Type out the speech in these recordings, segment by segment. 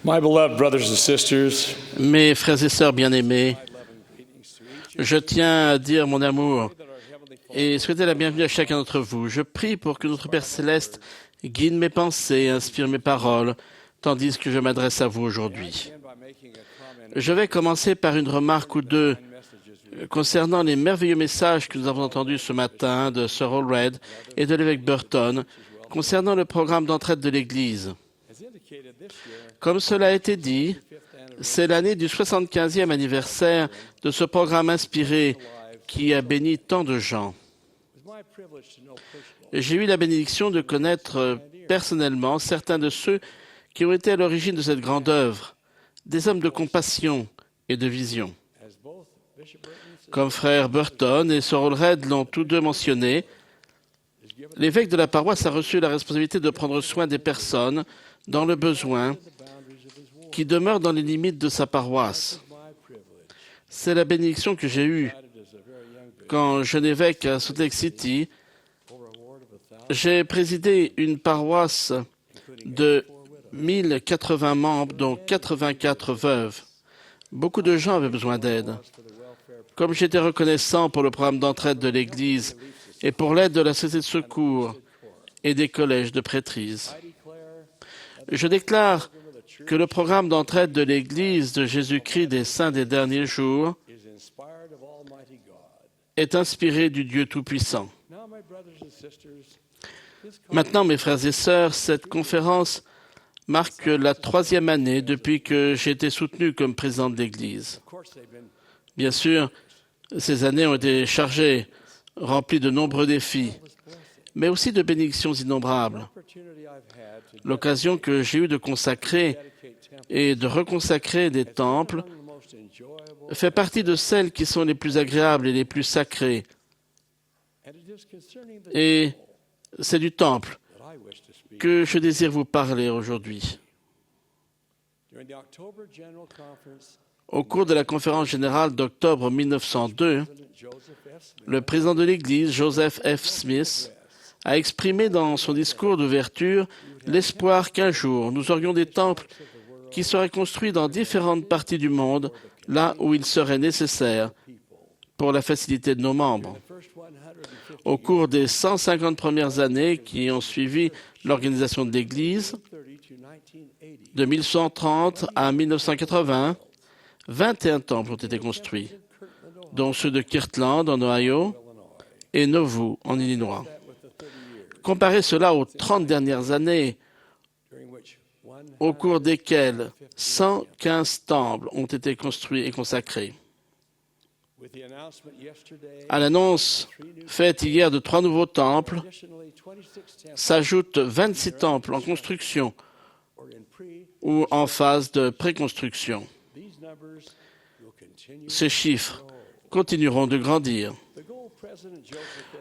My beloved brothers and sisters, Mes frères et sœurs bien-aimés, je tiens à dire mon amour et souhaiter la bienvenue à chacun d'entre vous. Je prie pour que notre Père Céleste guide mes pensées, inspire mes paroles, tandis que je m'adresse à vous aujourd'hui. Je vais commencer par une remarque ou deux concernant les merveilleux messages que nous avons entendus ce matin de Sir Allred et de l'évêque Burton concernant le programme d'entraide de l'Église. Comme cela a été dit, c'est l'année du 75e anniversaire de ce programme inspiré qui a béni tant de gens. J'ai eu la bénédiction de connaître personnellement certains de ceux qui ont été à l'origine de cette grande œuvre, des hommes de compassion et de vision. Comme frère Burton et Sir Allred l'ont tous deux mentionné, l'évêque de la paroisse a reçu la responsabilité de prendre soin des personnes dans le besoin qui demeurent dans les limites de sa paroisse. C'est la bénédiction que j'ai eue quand jeune évêque à Salt Lake City. J'ai présidé une paroisse de 1080 membres, dont 84 veuves. Beaucoup de gens avaient besoin d'aide. Comme j'étais reconnaissant pour le programme d'entraide de l'Église et pour l'aide de la Société de secours et des collèges de prêtrise, je déclare que le programme d'entraide de l'Église de Jésus-Christ des Saints des derniers jours est inspiré du Dieu Tout-Puissant. Maintenant, mes frères et sœurs, cette conférence marque la 3e année depuis que j'ai été soutenu comme président de l'Église. Bien sûr, ces années ont été chargées, remplies de nombreux défis, mais aussi de bénédictions innombrables. L'occasion que j'ai eue de consacrer et de reconsacrer des temples fait partie de celles qui sont les plus agréables et les plus sacrées. Et c'est du temple que je désire vous parler aujourd'hui. Au cours de la conférence générale d'octobre 1902, le président de l'Église, Joseph F. Smith, a exprimé dans son discours d'ouverture l'espoir qu'un jour nous aurions des temples qui seraient construits dans différentes parties du monde, là où il serait nécessaire pour la facilité de nos membres. Au cours des 150 premières années qui ont suivi l'organisation de l'Église, de 1130 à 1980, 21 temples ont été construits, dont ceux de Kirtland en Ohio et Nauvoo en Illinois. Comparez cela aux 30 dernières années, au cours desquelles 115 temples ont été construits et consacrés. À l'annonce faite hier de 3 nouveaux temples, s'ajoutent 26 temples en construction ou en phase de préconstruction. Ces chiffres continueront de grandir.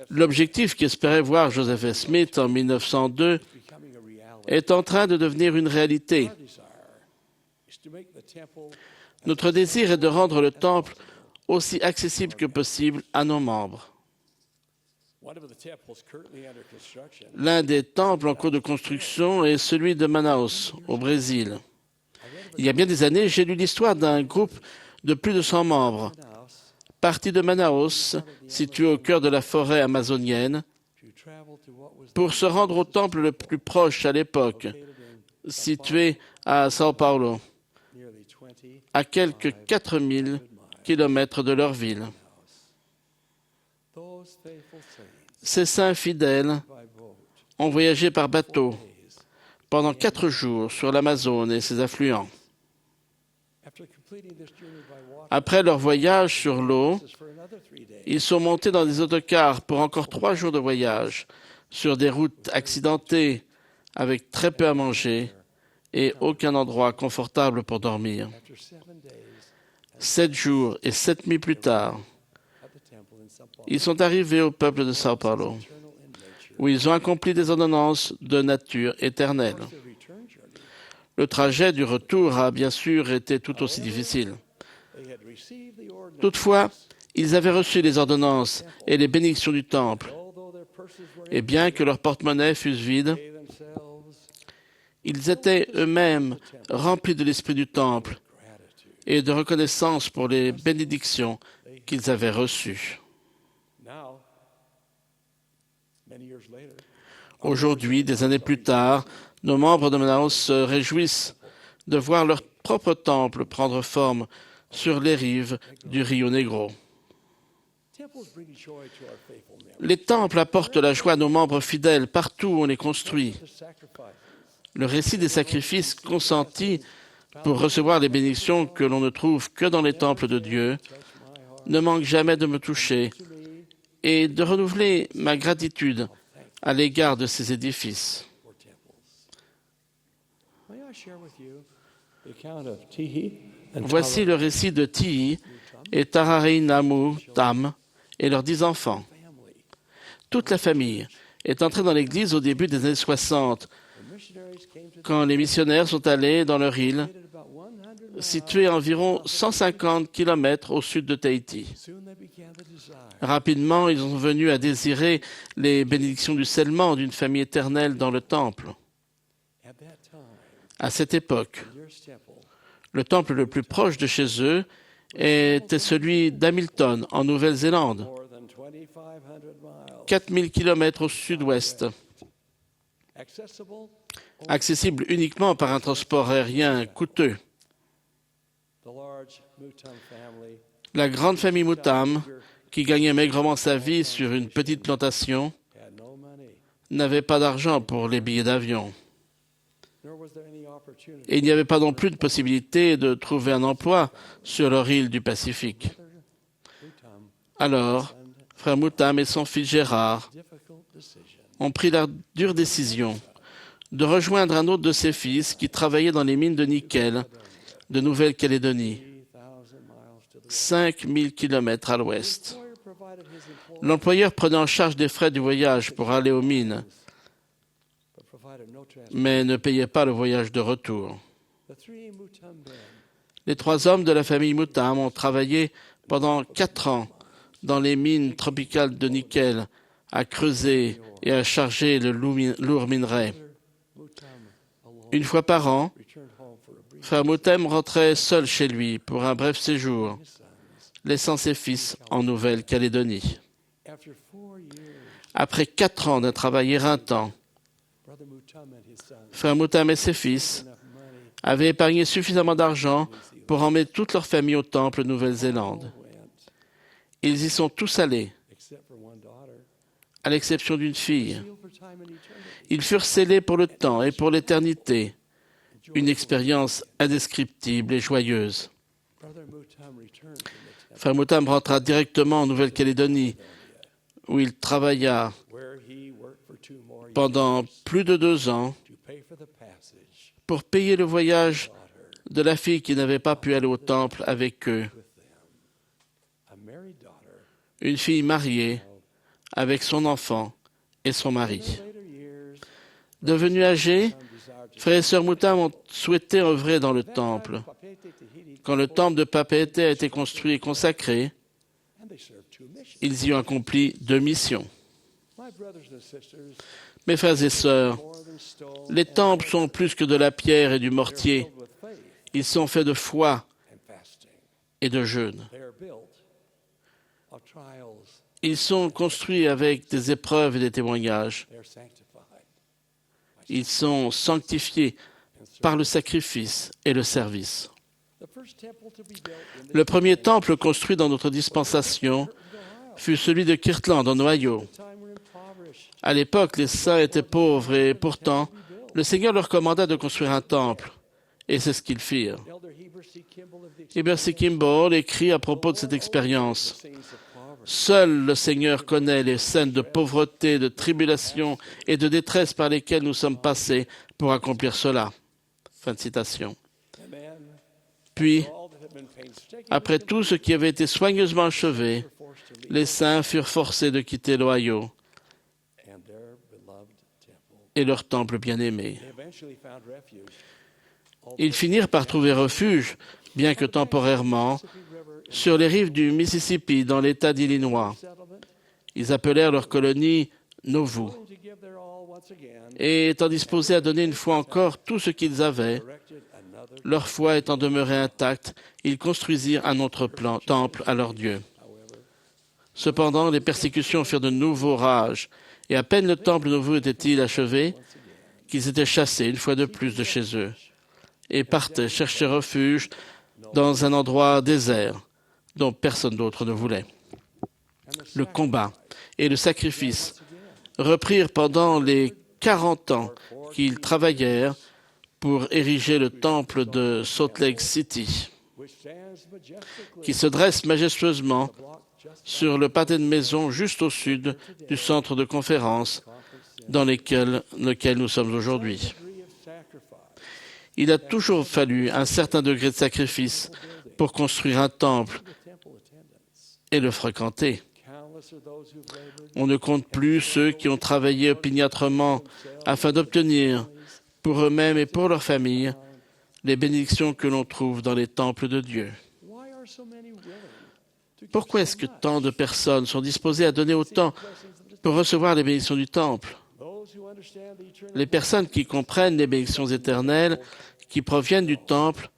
L'objectif qu'espérait voir Joseph F. Smith en 1902 est en train de devenir une réalité. Notre désir est de rendre le temple aussi accessible que possible à nos membres. L'un des temples en cours de construction est celui de Manaus, au Brésil. Il y a bien des années, j'ai lu l'histoire d'un groupe de plus de 100 membres, parti de Manaus, situé au cœur de la forêt amazonienne, pour se rendre au temple le plus proche à l'époque, situé à São Paulo, à quelques 4000 kilomètres de leur ville. Ces saints fidèles ont voyagé par bateau pendant 4 jours sur l'Amazone et ses affluents. Après leur voyage sur l'eau, ils sont montés dans des autocars pour encore 3 jours de voyage, sur des routes accidentées, avec très peu à manger et aucun endroit confortable pour dormir. 7 jours et 7 nuits plus tard, ils sont arrivés au peuple de São Paulo, où ils ont accompli des ordonnances de nature éternelle. Le trajet du retour a bien sûr été tout aussi difficile. Toutefois, ils avaient reçu les ordonnances et les bénédictions du temple. Et bien que leur porte-monnaie fût vide, Ils étaient eux-mêmes remplis de l'esprit du temple et de reconnaissance pour les bénédictions qu'ils avaient reçues. Aujourd'hui, des années plus tard, nos membres de Manaus se réjouissent de voir leur propre temple prendre forme sur les rives du Rio Negro. Les temples apportent la joie à nos membres fidèles partout où on les construit. Le récit des sacrifices consentis pour recevoir les bénédictions que l'on ne trouve que dans les temples de Dieu ne manque jamais de me toucher et de renouveler ma gratitude à l'égard de ces édifices. Voici le récit de Tihi et Tarareinamu Tam et leurs 10 enfants. Toute la famille est entrée dans l'église au début des années 60, quand les missionnaires sont allés dans leur île, située à environ 150 km au sud de Tahiti. Rapidement, ils sont venus à désirer les bénédictions du scellement d'une famille éternelle dans le temple. À cette époque, le temple le plus proche de chez eux était celui d'Hamilton, en Nouvelle-Zélande, 4000 km au sud-ouest, accessible uniquement par un transport aérien coûteux. La grande famille Mutam, qui gagnait maigrement sa vie sur une petite plantation, n'avait pas d'argent pour les billets d'avion. Et il n'y avait pas non plus de possibilité de trouver un emploi sur leur île du Pacifique. Alors, frère Mutam et son fils Gérard ont pris la dure décision de rejoindre un autre de ses fils qui travaillait dans les mines de nickel de Nouvelle-Calédonie, 5000 km à l'ouest. L'employeur prenait en charge des frais du voyage pour aller aux mines, mais ne payait pas le voyage de retour. Les 3 hommes de la famille Mutam ont travaillé pendant 4 ans dans les mines tropicales de nickel, à creuser et à charger le lourd minerai. Une fois par an, frère Mutam rentrait seul chez lui pour un bref séjour, laissant ses fils en Nouvelle-Calédonie. Après 4 ans d'un travail éreintant, frère Mutam et ses fils avaient épargné suffisamment d'argent pour emmener toute leur famille au temple Nouvelle-Zélande. Ils y sont tous allés, à l'exception d'une fille. Ils furent scellés pour le temps et pour l'éternité, une expérience indescriptible et joyeuse. Frère Mutam rentra directement en Nouvelle-Calédonie, où il travailla pendant plus de 2 ans pour payer le voyage de la fille qui n'avait pas pu aller au temple avec eux. Une fille mariée avec son enfant et son mari. Devenus âgés, frères et sœurs Mutam ont souhaité œuvrer dans le temple. Quand le temple de Papeete a été construit et consacré, ils y ont accompli 2 missions. Mes frères et sœurs, les temples sont plus que de la pierre et du mortier. Ils sont faits de foi et de jeûne. Ils sont construits avec des épreuves et des témoignages. Ils sont sanctifiés par le sacrifice et le service. Le premier temple construit dans notre dispensation fut celui de Kirtland, en Ohio. À l'époque, les saints étaient pauvres et pourtant, le Seigneur leur commanda de construire un temple. Et c'est ce qu'ils firent. Heber C. Kimball écrit à propos de cette expérience. « Seul le Seigneur connaît les scènes de pauvreté, de tribulation et de détresse par lesquelles nous sommes passés pour accomplir cela. » Fin de citation. Puis, après tout ce qui avait été soigneusement achevé, les saints furent forcés de quitter l'Ohio et leur temple bien-aimé. Ils finirent par trouver refuge, bien que temporairement, sur les rives du Mississippi, dans l'État d'Illinois. Ils appelèrent leur colonie Nauvoo. et étant disposés à donner une fois encore tout ce qu'ils avaient, leur foi étant demeurée intacte, ils construisirent un autre temple à leur Dieu. Cependant, les persécutions firent de nouveaux rages, et à peine le temple nouveau était-il achevé, qu'ils étaient chassés une fois de plus de chez eux, et partaient chercher refuge dans un endroit désert dont personne d'autre ne voulait. Le combat et le sacrifice reprirent pendant les 40 ans qu'ils travaillèrent pour ériger le temple de Salt Lake City, qui se dresse majestueusement sur le pâté de maison juste au sud du centre de conférence dans lequel nous sommes aujourd'hui. Il a toujours fallu un certain degré de sacrifice pour construire un temple et le fréquenter. On ne compte plus ceux qui ont travaillé opiniâtrement afin d'obtenir pour eux-mêmes et pour leurs familles les bénédictions que l'on trouve dans les temples de Dieu. Pourquoi est-ce que tant de personnes sont disposées à donner autant pour recevoir les bénédictions du temple? Les personnes qui comprennent les bénédictions éternelles qui proviennent du temple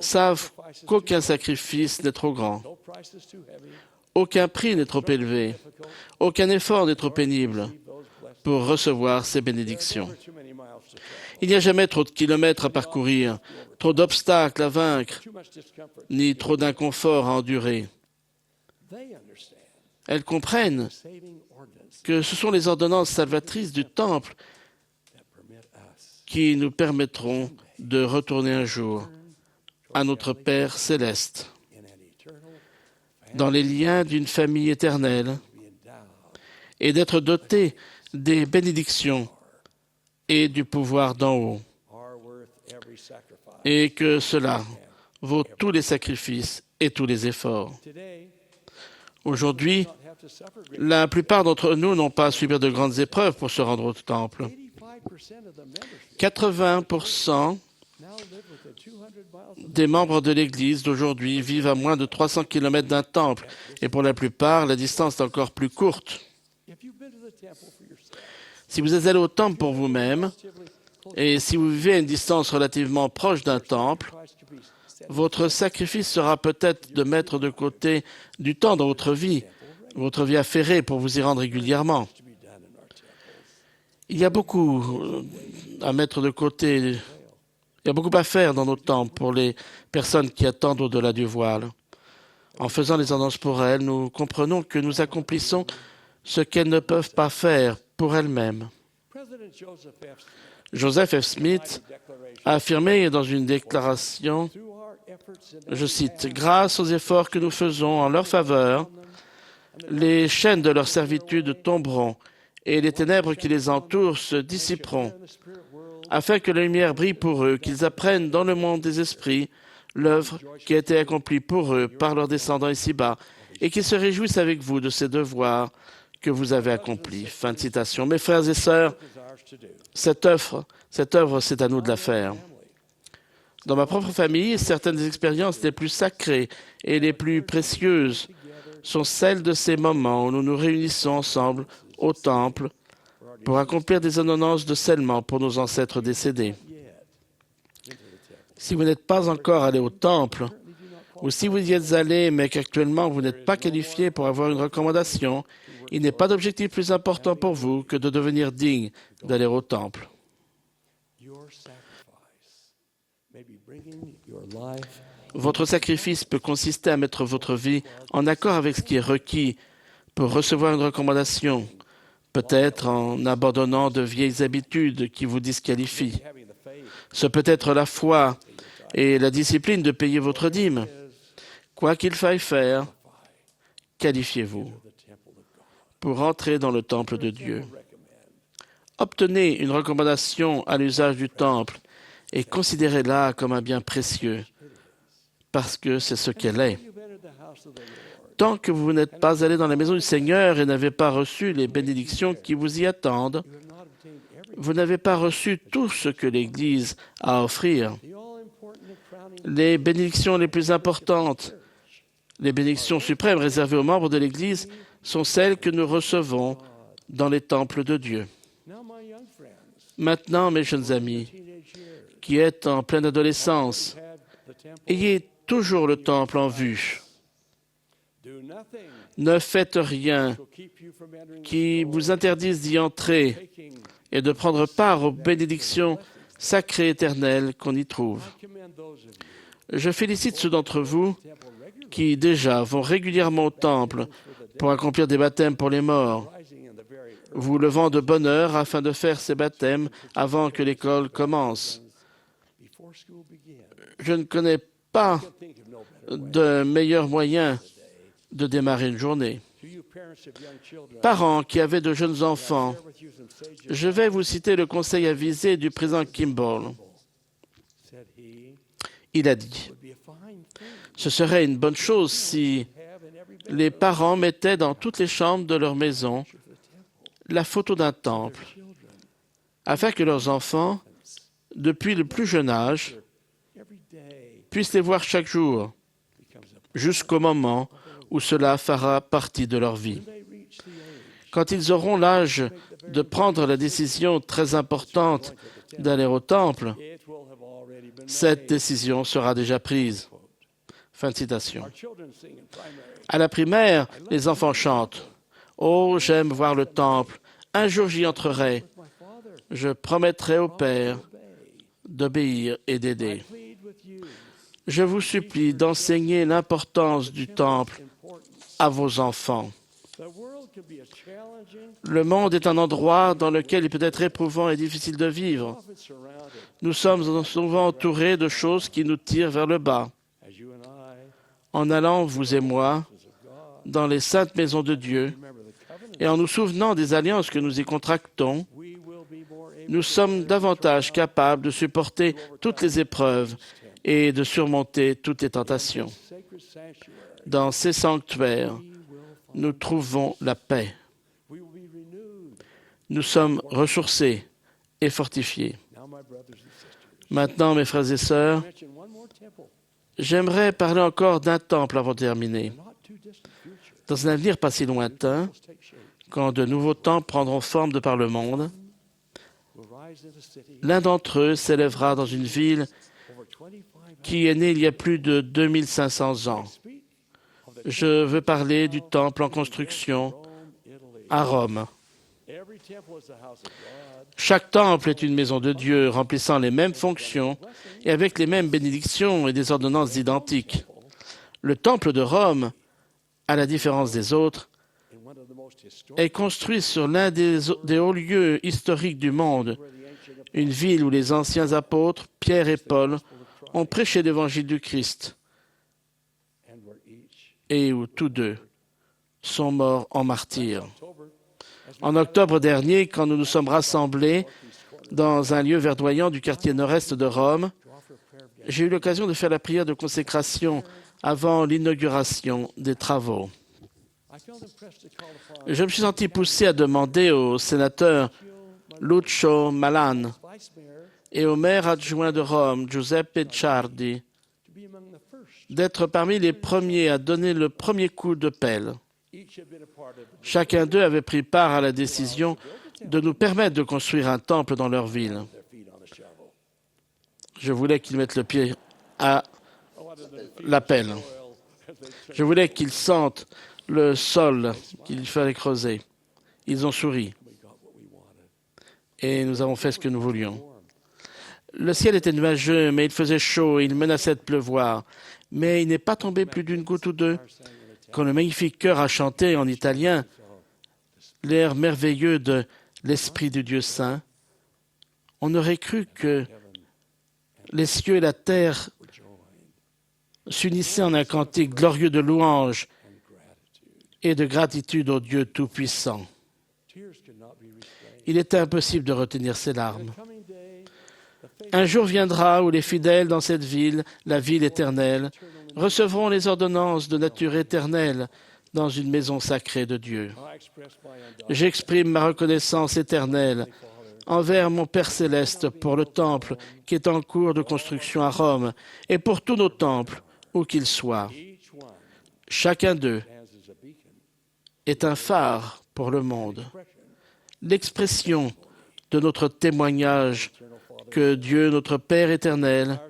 savent qu'aucun sacrifice n'est trop grand, aucun prix n'est trop élevé, aucun effort n'est trop pénible pour recevoir ces bénédictions. Il n'y a jamais trop de kilomètres à parcourir, trop d'obstacles à vaincre, ni trop d'inconfort à endurer. Elles comprennent que ce sont les ordonnances salvatrices du temple qui nous permettront de retourner un jour à notre Père céleste, dans les liens d'une famille éternelle, et d'être dotés des bénédictions et du pouvoir d'en haut, et que cela vaut tous les sacrifices et tous les efforts. Aujourd'hui, la plupart d'entre nous n'ont pas à subir de grandes épreuves pour se rendre au temple. 80% des membres de l'Église d'aujourd'hui vivent à moins de 300 km d'un temple, et pour la plupart, la distance est encore plus courte. Si vous êtes allé au temple pour vous-même, et si vous vivez à une distance relativement proche d'un temple, votre sacrifice sera peut-être de mettre de côté du temps dans votre vie affairée pour vous y rendre régulièrement. Il y a beaucoup à mettre de côté, il y a beaucoup à faire dans nos temples pour les personnes qui attendent au-delà du voile. En faisant les ordonnances pour elles, nous comprenons que nous accomplissons ce qu'elles ne peuvent pas faire pour elles-mêmes. Joseph F. Smith a affirmé dans une déclaration, je cite, « Grâce aux efforts que nous faisons en leur faveur, les chaînes de leur servitude tomberont et les ténèbres qui les entourent se dissiperont, afin que la lumière brille pour eux, qu'ils apprennent dans le monde des esprits l'œuvre qui a été accomplie pour eux par leurs descendants ici-bas, et qu'ils se réjouissent avec vous de ces devoirs que vous avez accomplis. » Fin de citation. Mes frères et sœurs, cette œuvre, c'est à nous de la faire. Dans ma propre famille, certaines des expériences les plus sacrées et les plus précieuses sont celles de ces moments où nous nous réunissons ensemble au temple pour accomplir des ordonnances de scellement pour nos ancêtres décédés. Si vous n'êtes pas encore allé au temple, ou si vous y êtes allé mais qu'actuellement vous n'êtes pas qualifié pour avoir une recommandation, il n'est pas d'objectif plus important pour vous que de devenir digne d'aller au temple. Votre sacrifice peut consister à mettre votre vie en accord avec ce qui est requis pour recevoir une recommandation, peut-être en abandonnant de vieilles habitudes qui vous disqualifient. Ce peut être la foi et la discipline de payer votre dîme. Quoi qu'il faille faire, qualifiez-vous pour entrer dans le temple de Dieu. Obtenez une recommandation à l'usage du temple et considérez-la comme un bien précieux, parce que c'est ce qu'elle est. Tant que vous n'êtes pas allé dans la maison du Seigneur et n'avez pas reçu les bénédictions qui vous y attendent, vous n'avez pas reçu tout ce que l'Église a à offrir. Les bénédictions les plus importantes, les bénédictions suprêmes réservées aux membres de l'Église, sont celles que nous recevons dans les temples de Dieu. Maintenant, mes jeunes amis, qui êtes en pleine adolescence, ayez toujours le temple en vue. Ne faites rien qui vous interdise d'y entrer et de prendre part aux bénédictions sacrées éternelles qu'on y trouve. Je félicite ceux d'entre vous qui déjà vont régulièrement au temple pour accomplir des baptêmes pour les morts, vous levant de bonne heure afin de faire ces baptêmes avant que l'école commence. Je ne connais pas de meilleur moyen de démarrer une journée. Parents qui avaient de jeunes enfants, je vais vous citer le conseil avisé du président Kimball. Il a dit, « Ce serait une bonne chose si les parents mettaient dans toutes les chambres de leur maison la photo d'un temple, afin que leurs enfants, depuis le plus jeune âge, puissent les voir chaque jour, jusqu'au moment où cela fera partie de leur vie. Quand ils auront l'âge de prendre la décision très importante d'aller au temple, cette décision sera déjà prise. » Fin de citation. À la primaire, les enfants chantent « Oh, j'aime voir le temple. Un jour j'y entrerai. Je promettrai au Père d'obéir et d'aider. » Je vous supplie d'enseigner l'importance du temple à vos enfants. Le monde est un endroit dans lequel il peut être éprouvant et difficile de vivre. Nous sommes souvent entourés de choses qui nous tirent vers le bas. En allant, vous et moi, dans les saintes maisons de Dieu, et en nous souvenant des alliances que nous y contractons, nous sommes davantage capables de supporter toutes les épreuves et de surmonter toutes les tentations. Dans ces sanctuaires, nous trouvons la paix. Nous sommes ressourcés et fortifiés. Maintenant, mes frères et sœurs, j'aimerais parler encore d'un temple avant de terminer. Dans un avenir pas si lointain, quand de nouveaux temples prendront forme de par le monde, l'un d'entre eux s'élèvera dans une ville qui est née il y a plus de 2500 ans. Je veux parler du temple en construction à Rome. Chaque temple est une maison de Dieu remplissant les mêmes fonctions et avec les mêmes bénédictions et des ordonnances identiques. Le temple de Rome, à la différence des autres, est construit sur l'un des hauts lieux historiques du monde, une ville où les anciens apôtres, Pierre et Paul, ont prêché l'évangile du Christ et où tous deux sont morts en martyrs. En octobre dernier, quand nous nous sommes rassemblés dans un lieu verdoyant du quartier nord-est de Rome, j'ai eu l'occasion de faire la prière de consécration avant l'inauguration des travaux. Je me suis senti poussé à demander au sénateur Lucio Malan et au maire adjoint de Rome, Giuseppe Ciardi, d'être parmi les premiers à donner le premier coup de pelle. Chacun d'eux avait pris part à la décision de nous permettre de construire un temple dans leur ville. Je voulais qu'ils mettent le pied à la pelle. Je voulais qu'ils sentent le sol qu'il fallait creuser. Ils ont souri. Et nous avons fait ce que nous voulions. Le ciel était nuageux, mais il faisait chaud et il menaçait de pleuvoir. Mais il n'est pas tombé plus d'une goutte ou deux. Quand le magnifique chœur a chanté en italien l'air merveilleux de l'Esprit du Dieu Saint, on aurait cru que les cieux et la terre s'unissaient en un cantique glorieux de louange et de gratitude au Dieu Tout-Puissant. Il était impossible de retenir ces larmes. Un jour viendra où les fidèles dans cette ville, la ville éternelle, recevront les ordonnances de nature éternelle dans une maison sacrée de Dieu. J'exprime ma reconnaissance éternelle envers mon Père céleste pour le temple qui est en cours de construction à Rome et pour tous nos temples, où qu'ils soient. Chacun d'eux est un phare pour le monde, l'expression de notre témoignage que Dieu, notre Père éternel,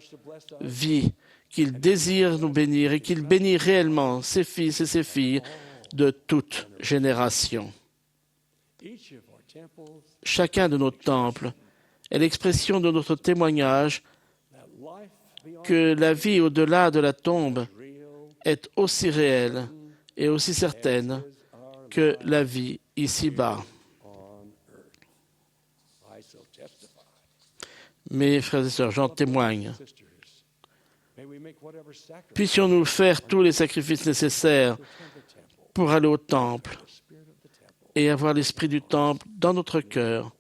vit, qu'il désire nous bénir et qu'il bénit réellement ses fils et ses filles de toute génération. Chacun de nos temples est l'expression de notre témoignage que la vie au-delà de la tombe est aussi réelle et aussi certaine que la vie ici-bas. Mes frères et sœurs, j'en témoigne. Puissions-nous faire tous les sacrifices nécessaires pour aller au temple et avoir l'esprit du temple dans notre cœur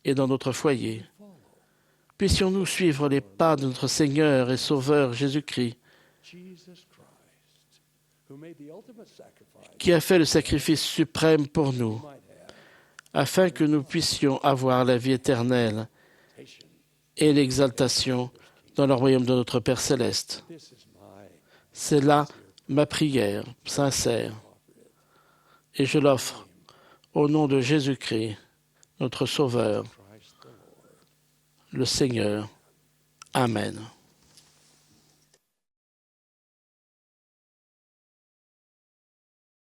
et dans notre foyer. Puissions-nous suivre les pas de notre Seigneur et Sauveur Jésus-Christ, qui a fait le sacrifice suprême pour nous, afin que nous puissions avoir la vie éternelle et l'exaltation dans le royaume de notre Père céleste. C'est là ma prière sincère, et je l'offre au nom de Jésus-Christ, notre Sauveur, le Seigneur. Amen.